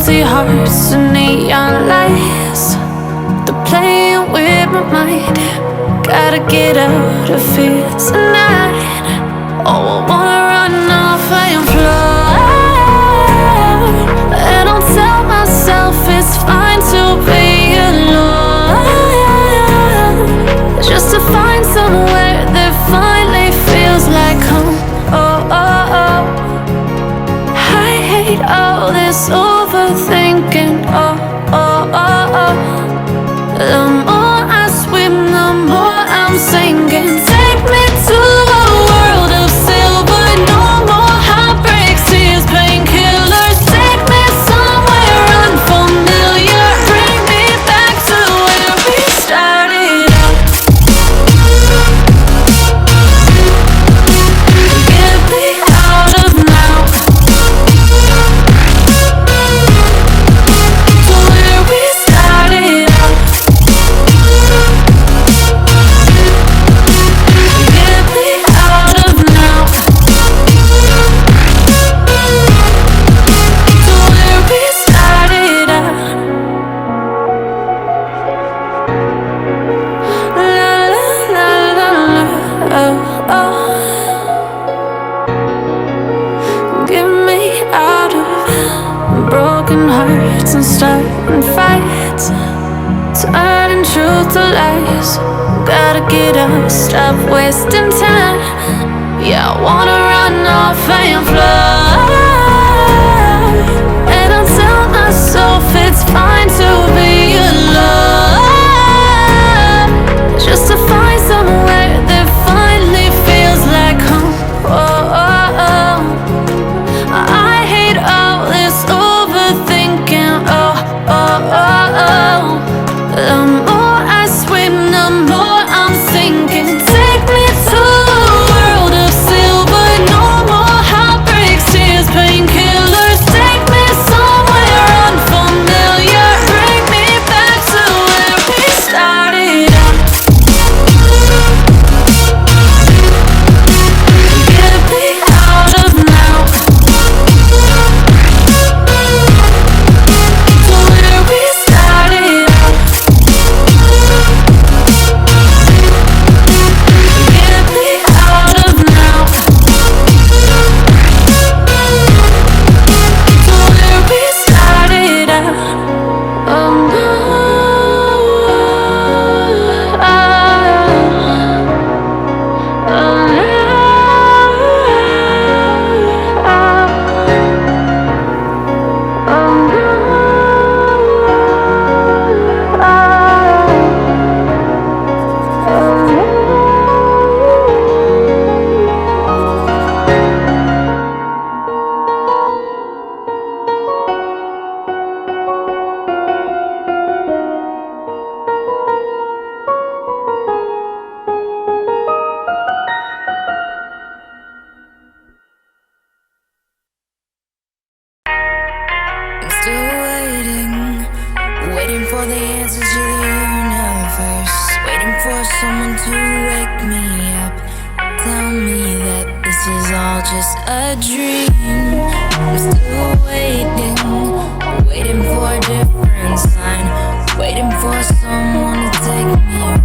empty hearts and neon lights. They're playing with my mind. Gotta get out of here tonight. Oh, I wanna run off and fly. And I'll tell myself it's fine to be alone, just to find somewhere that finally feels like home. Oh, oh, oh. I hate all this overthinking. Oh, oh, oh, oh. The more I swim, the more I'm sinking. Take me to a world of silver. No more heartbreaks, tears, painkillers. Take me somewhere unfamiliar. Bring me back to where we started out. Get me out of now. To where we started out. Get me out of now. To where we started out. La la la la la. Oh, oh. Get me out of broken hearts and starting fights, turning truth to lies. Gotta get up, stop wasting time. Yeah, I wanna run off and fly. And I'll tell myself it's fine to be alone, just to find somewhere that finally feels like home. Oh, oh, oh. I hate all this overthinking. Oh, oh, oh, oh. The more I swim, the more I'm sinking. Take me to a world of silver. No more heartbreaks, tears, painkillers. Take me somewhere unfamiliar. Bring me back to where we started out. Get me out of now. To where we started out. Get me out of now. To where we started out. Oh no. Oh no. I'm still waiting for the answers to the universe, waiting for someone to wake me up, tell me that this is all just a dream. I'm still waiting for a different sign, waiting for someone to take me